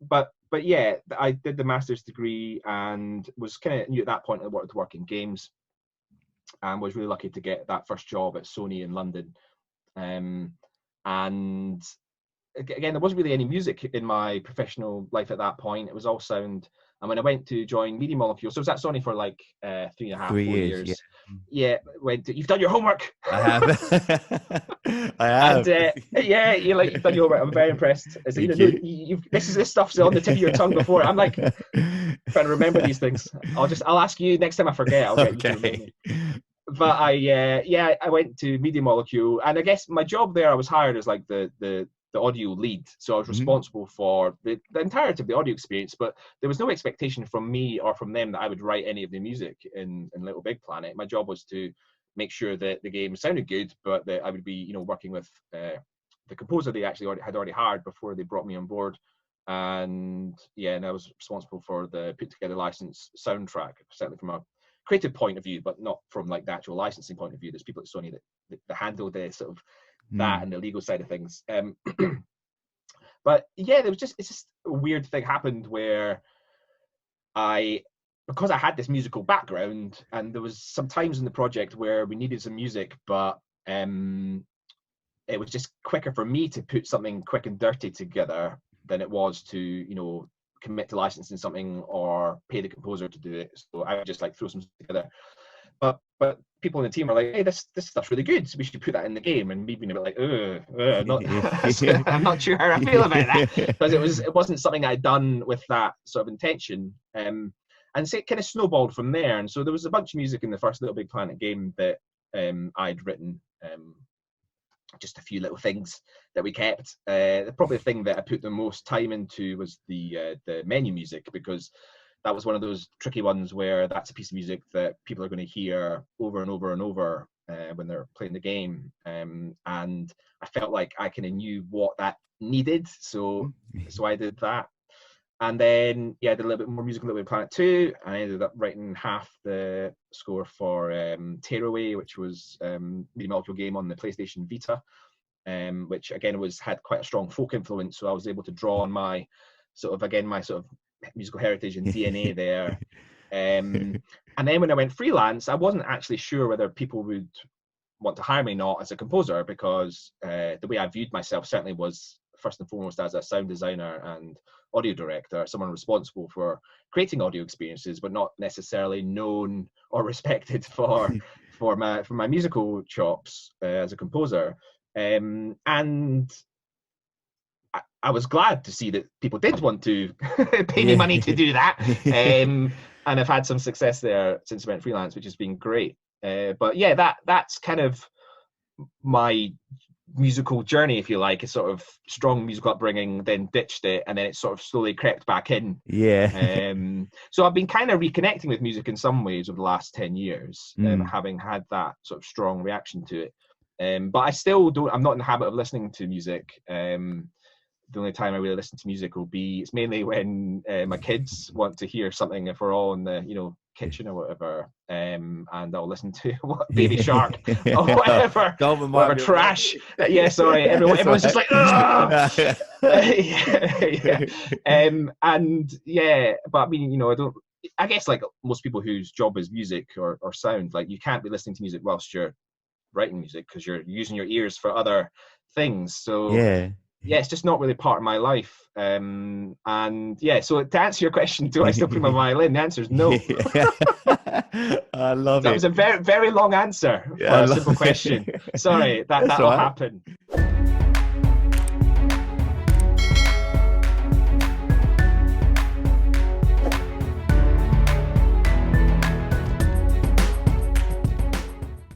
But yeah, I did the master's degree and was kind of new at that point. I wanted to work in games, and was really lucky to get that first job at Sony in London. And again, there wasn't really any music in my professional life at that point. It was all sound. And when I went to join Media Molecule, so I was at Sony for like 3.5, 4 years. Yeah, you've done your homework. I have. I have. And yeah, you've done your homework. I'm very impressed. This stuff's on the tip of your tongue before. I'm like trying to remember these things. I'll ask you next time I forget. I'll get you to remember. But I went to Media Molecule, and I guess my job there, I was hired as like the audio lead. So I was responsible for the entirety of the audio experience, but there was no expectation from me or from them that I would write any of the music in Little Big Planet. My job was to make sure that the game sounded good, but that I would be, working with the composer they actually had already hired before they brought me on board. And I was responsible for the put together licensed soundtrack, certainly from a creative point of view, but not from like the actual licensing point of view. There's people at Sony that handle the sort of that and the legal side of things. But yeah, it's just a weird thing happened where because I had this musical background, and there was some times in the project where we needed some music, but it was just quicker for me to put something quick and dirty together than it was to, commit to licensing something or pay the composer to do it. So I would just like throw something together. But people in the team are like, hey, this stuff's really good, so we should put that in the game. And me being a bit like, I'm not sure how I feel about that, because it wasn't something I'd done with that sort of intention. And so it kind of snowballed from there. And so there was a bunch of music in the first Little Big Planet game that I'd written, just a few little things that we kept. Probably the thing that I put the most time into was the menu music, because that was one of those tricky ones where that's a piece of music that people are going to hear over and over and over when they're playing the game. And I felt like I kind of knew what that needed, so I did that. And then I did a little bit more music on Little Big Planet 2, and I ended up writing half the score for Tearaway, which was a Media Molecule game on the PlayStation Vita, which again had quite a strong folk influence. So I was able to draw on my sort of musical heritage and DNA there. And then when I went freelance, I wasn't actually sure whether people would want to hire me or not as a composer, because the way I viewed myself certainly was first and foremost as a sound designer and audio director, someone responsible for creating audio experiences, but not necessarily known or respected for my musical chops as a composer. And I was glad to see that people did want to pay me money to do that. And I've had some success there since I went freelance, which has been great. But yeah, that's kind of my musical journey, if you like. A sort of strong musical upbringing, then ditched it, and then it sort of slowly crept back in. So I've been kind of reconnecting with music in some ways over the last 10 years, having had that sort of strong reaction to it. But I still I'm not in the habit of listening to music. The only time I really listen to music it's mainly when my kids want to hear something, if we're all in the kitchen or whatever, and I'll listen to Baby Shark or whatever trash. Sorry, everyone's just like, but I mean, I guess like most people whose job is music or sound, like you can't be listening to music whilst you're writing music, because you're using your ears for other things. So it's just not really part of my life. So to answer your question, do I still play my violin? The answer is no. I love it. That was a very, very long answer for a simple question. Sorry, that'll happen.